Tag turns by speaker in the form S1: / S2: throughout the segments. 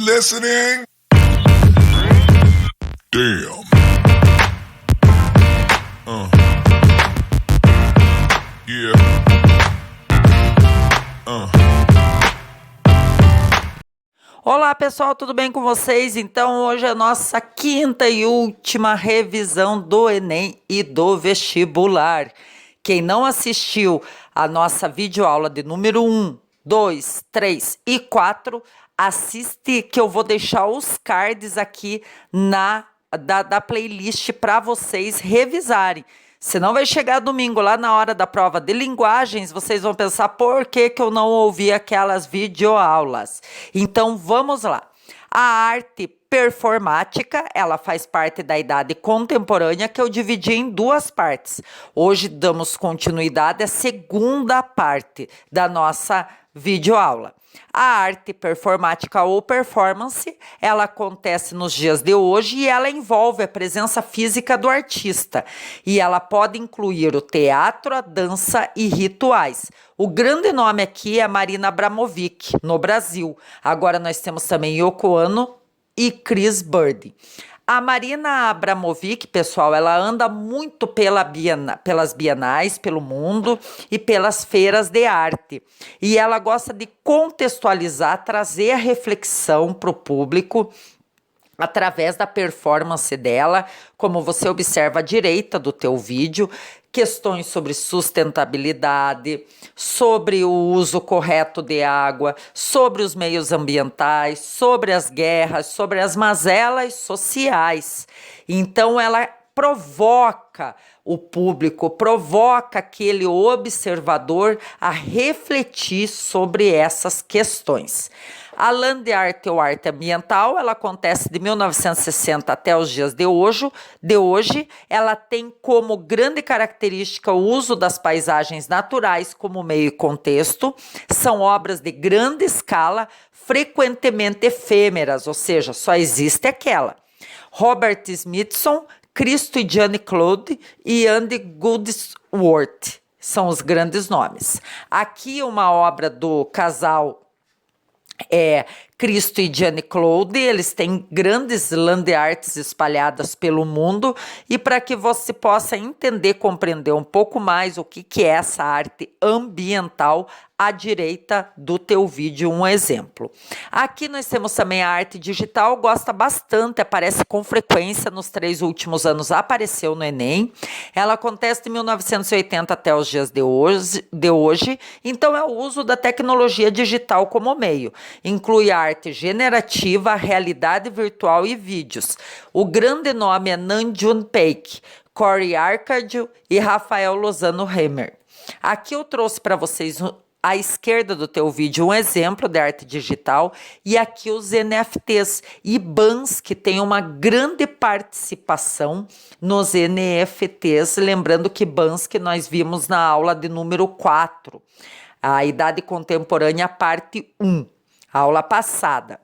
S1: listening? Damn. Yeah.
S2: Olá pessoal, tudo bem com vocês? Então hoje é a nossa quinta e última revisão do Enem e do vestibular. Quem não assistiu a nossa videoaula de número 1, 2, 3 e 4, assiste que eu vou deixar os cards aqui da playlist para vocês revisarem. Senão vai chegar domingo lá na hora da prova de linguagens, vocês vão pensar por que eu não ouvi aquelas videoaulas. Então vamos lá. A arte performática, ela faz parte da idade contemporânea que eu dividi em duas partes. Hoje damos continuidade à segunda parte da nossa videoaula. A arte performática ou performance, ela acontece nos dias de hoje e ela envolve a presença física do artista. E ela pode incluir o teatro, a dança e rituais. O grande nome aqui é Marina Abramovic, no Brasil. Agora nós temos também Yoko Ono e Chris Bird. A Marina Abramovic, pessoal, ela anda muito pelas bienais, pelo mundo e pelas feiras de arte. E ela gosta de contextualizar, trazer a reflexão para o público através da performance dela, como você observa à direita do teu vídeo, questões sobre sustentabilidade, sobre o uso correto de água, sobre os meios ambientais, sobre as guerras, sobre as mazelas sociais. Então ela provoca o público, provoca aquele observador a refletir sobre essas questões. A Land Art ou arte ambiental, ela acontece de 1960 até os dias de hoje. Ela tem como grande característica o uso das paisagens naturais como meio e contexto. São obras de grande escala, frequentemente efêmeras, ou seja, só existe aquela. Robert Smithson, Cristo e Jeanne Claude e Andy Goldsworth são os grandes nomes. Aqui uma obra do casal Cristo e Jeanne Claude, eles têm grandes land arts espalhadas pelo mundo e para que você possa entender, compreender um pouco mais o que é essa arte ambiental, à direita do teu vídeo um exemplo. Aqui nós temos também a arte digital, gosta bastante, aparece com frequência nos 3 últimos anos, apareceu no Enem. Ela acontece de 1980 até os dias de hoje, então é o uso da tecnologia digital como meio. Inclui a arte generativa, realidade virtual e vídeos. O grande nome é Nam June Paik, Corey Arcadio e Rafael Lozano Hammer. Aqui eu trouxe para vocês à esquerda do teu vídeo um exemplo de arte digital e aqui os NFTs e bans que tem uma grande participação nos NFTs, lembrando que bans que nós vimos na aula de número 4, a idade contemporânea parte 1, aula passada.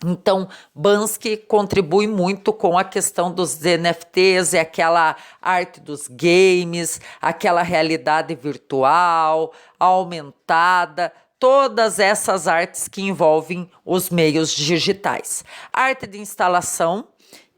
S2: Então, Bansky contribui muito com a questão dos NFTs, é aquela arte dos games, aquela realidade virtual, aumentada, todas essas artes que envolvem os meios digitais. Arte de instalação,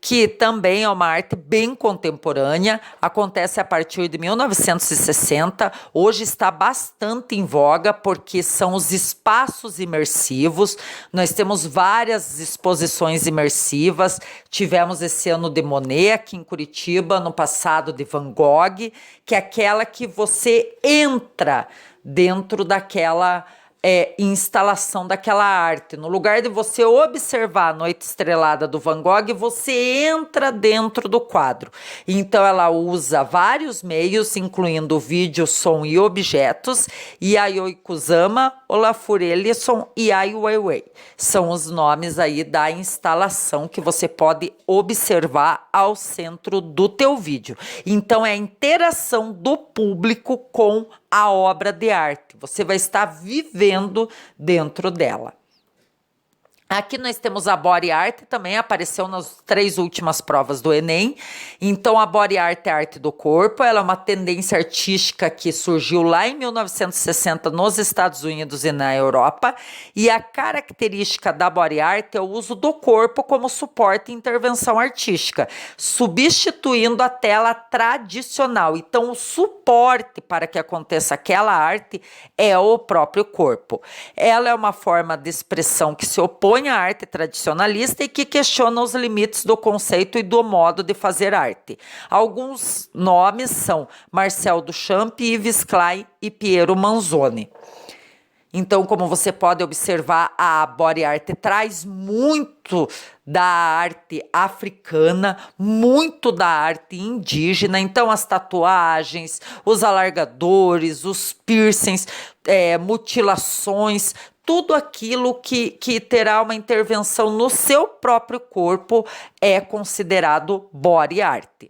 S2: que também é uma arte bem contemporânea, acontece a partir de 1960, hoje está bastante em voga porque são os espaços imersivos, nós temos várias exposições imersivas, tivemos esse ano de Monet aqui em Curitiba, no passado de Van Gogh, que é aquela que você entra dentro daquela instalação daquela arte. No lugar de você observar a Noite Estrelada do Van Gogh, você entra dentro do quadro. Então ela usa vários meios, incluindo vídeo, som e objetos, Yayoi Kusama, Olafur Eliasson e Ai Weiwei. São os nomes aí da instalação que você pode observar ao centro do teu vídeo. Então é a interação do público com a obra de arte. Você vai estar vivendo dentro dela. Aqui nós temos a body art, também apareceu nas 3 últimas provas do Enem. Então, a body art é a arte do corpo, ela é uma tendência artística que surgiu lá em 1960 nos Estados Unidos e na Europa. E a característica da body art é o uso do corpo como suporte e intervenção artística, substituindo a tela tradicional. Então, o suporte para que aconteça aquela arte é o próprio corpo. Ela é uma forma de expressão que se opõe à arte tradicionalista e que questiona os limites do conceito e do modo de fazer arte. Alguns nomes são Marcel Duchamp, Yves Klein e Piero Manzoni. Então, como você pode observar, a body art traz muito da arte africana, muito da arte indígena. Então, as tatuagens, os alargadores, os piercings, mutilações, tudo aquilo que terá uma intervenção no seu próprio corpo é considerado body art.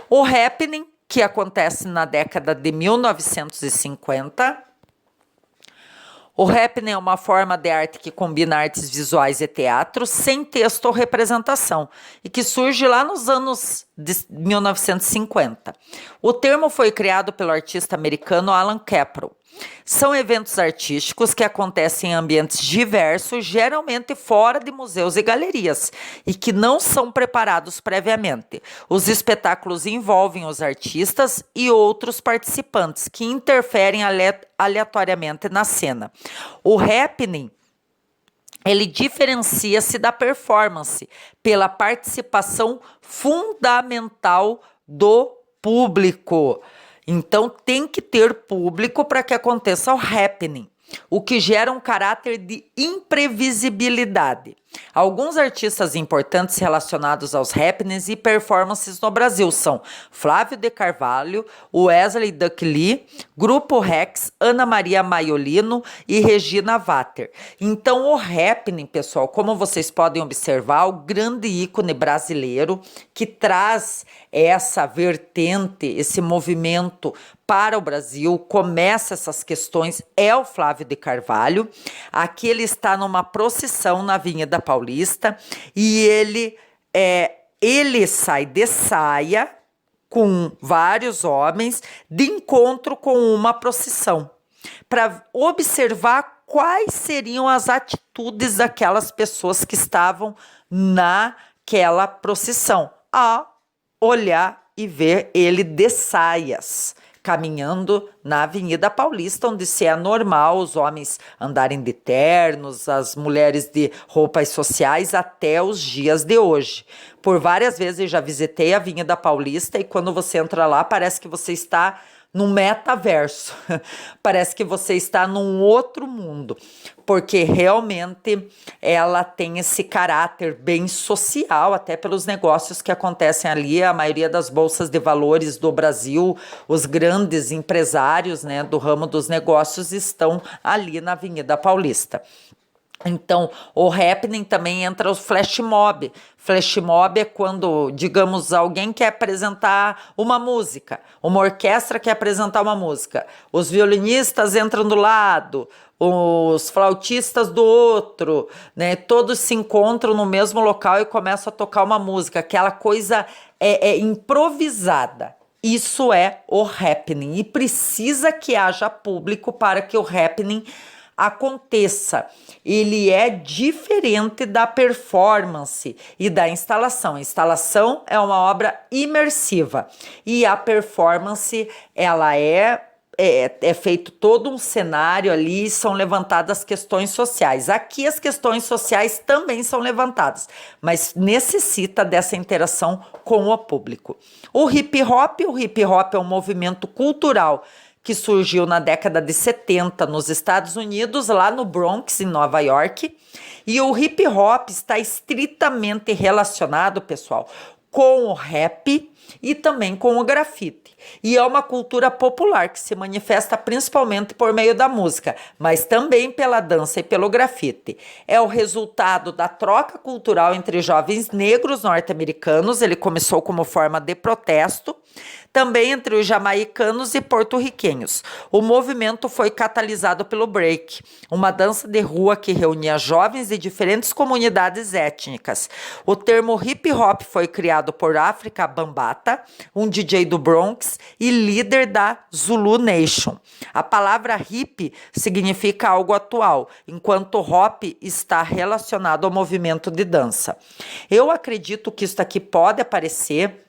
S2: O happening, que acontece na década de 1950. O happening é uma forma de arte que combina artes visuais e teatro sem texto ou representação e que surge lá nos anos de 1950. O termo foi criado pelo artista americano Alan Capro. São eventos artísticos que acontecem em ambientes diversos, geralmente fora de museus e galerias, e que não são preparados previamente. Os espetáculos envolvem os artistas e outros participantes que interferem aleatoriamente na cena. O happening, ele diferencia-se da performance pela participação fundamental do público. Então, tem que ter público para que aconteça o happening, o que gera um caráter de imprevisibilidade. Alguns artistas importantes relacionados aos happenings e performances no Brasil são Flávio de Carvalho, Wesley Duck Lee, Grupo Rex, Ana Maria Maiolino e Regina Vater. Então, o happening, pessoal, como vocês podem observar, o grande ícone brasileiro que traz essa vertente, esse movimento para o Brasil, começa essas questões, é o Flávio de Carvalho. Aqui ele está numa procissão na Avenida Paulista e ele sai de saia com vários homens de encontro com uma procissão para observar quais seriam as atitudes daquelas pessoas que estavam naquela procissão, a olhar e ver ele de saias, caminhando na Avenida Paulista, onde se é normal os homens andarem de ternos, as mulheres de roupas sociais até os dias de hoje. Por várias vezes já visitei a Avenida Paulista e quando você entra lá parece que você está num metaverso, parece que você está num outro mundo, porque realmente ela tem esse caráter bem social, até pelos negócios que acontecem ali. A maioria das bolsas de valores do Brasil, os grandes empresários, né, do ramo dos negócios estão ali na Avenida Paulista. Então, o happening também entra o flash mob. Flash mob é quando, digamos, alguém quer apresentar uma música, uma orquestra quer apresentar uma música, os violinistas entram do lado, os flautistas do outro, né? Todos se encontram no mesmo local e começam a tocar uma música. Aquela coisa é improvisada. Isso é o happening e precisa que haja público para que o happening aconteça. Ele é diferente da performance e da instalação. A instalação é uma obra imersiva e a performance, ela é feito todo um cenário ali, são levantadas questões sociais. Aqui as questões sociais também são levantadas, mas necessita dessa interação com o público. O hip hop é um movimento cultural que surgiu na década de 70 nos Estados Unidos, lá no Bronx, em Nova York. E o hip hop está estritamente relacionado, pessoal, com o rap e também com o grafite. E é uma cultura popular que se manifesta principalmente por meio da música, mas também pela dança e pelo grafite. É o resultado da troca cultural entre jovens negros norte-americanos. Ele começou como forma de protesto, também entre os jamaicanos e porto-riquenhos. O movimento foi catalisado pelo break, uma dança de rua que reunia jovens de diferentes comunidades étnicas. O termo hip hop foi criado por Afrika Bambaataa, um DJ do Bronx e líder da Zulu Nation. A palavra hip significa algo atual, enquanto hop está relacionado ao movimento de dança. Eu acredito que isso aqui pode aparecer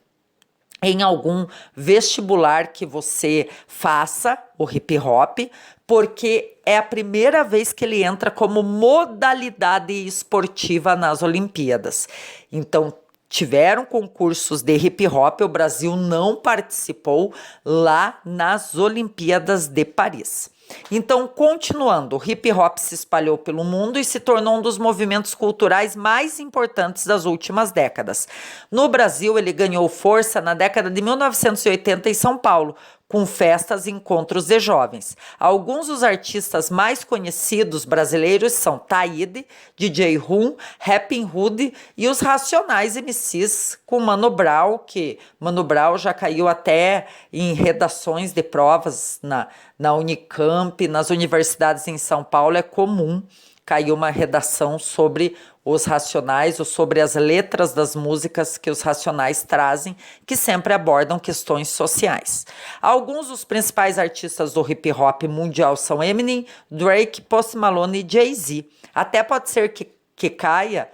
S2: em algum vestibular que você faça o hip hop, porque é a primeira vez que ele entra como modalidade esportiva nas Olimpíadas. Então, tiveram concursos de hip hop, o Brasil não participou lá nas Olimpíadas de Paris. Então, continuando, o hip hop se espalhou pelo mundo e se tornou um dos movimentos culturais mais importantes das últimas décadas. No Brasil, ele ganhou força na década de 1980 em São Paulo, com festas e encontros de jovens. Alguns dos artistas mais conhecidos brasileiros são Taíde, DJ Rum, Rappin' Hood e os Racionais MCs com Mano Brown, que Mano Brown já caiu até em redações de provas na Unicamp, nas universidades em São Paulo, é comum cair uma redação sobre os Racionais ou sobre as letras das músicas que os Racionais trazem, que sempre abordam questões sociais. Alguns dos principais artistas do hip hop mundial são Eminem, Drake, Post Malone e Jay-Z. Até pode ser que caia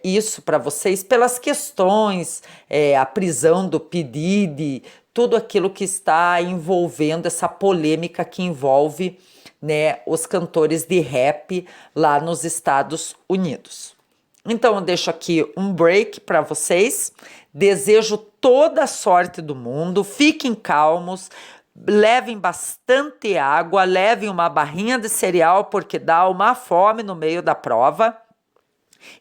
S2: isso para vocês pelas questões, a prisão do P. Diddy, tudo aquilo que está envolvendo essa polêmica que envolve, né, os cantores de rap lá nos Estados Unidos. Então eu deixo aqui um break para vocês, desejo toda a sorte do mundo, fiquem calmos, levem bastante água, levem uma barrinha de cereal porque dá uma fome no meio da prova.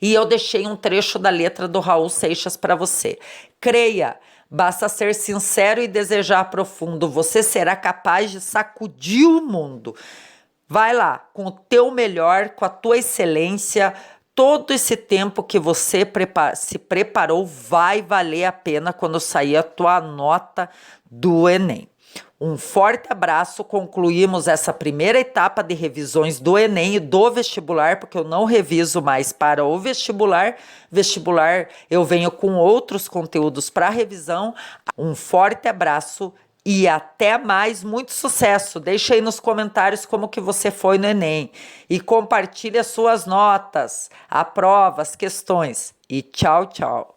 S2: E eu deixei um trecho da letra do Raul Seixas para você. Creia, basta ser sincero e desejar profundo, você será capaz de sacudir o mundo. Vai lá, com o teu melhor, com a tua excelência, todo esse tempo que você se preparou vai valer a pena quando sair a tua nota do Enem. Um forte abraço, concluímos essa primeira etapa de revisões do Enem e do vestibular, porque eu não reviso mais para o vestibular. Vestibular eu venho com outros conteúdos para revisão. Um forte abraço e até mais, muito sucesso. Deixa aí nos comentários como que você foi no Enem e compartilhe as suas notas, a prova, as questões. E tchau, tchau.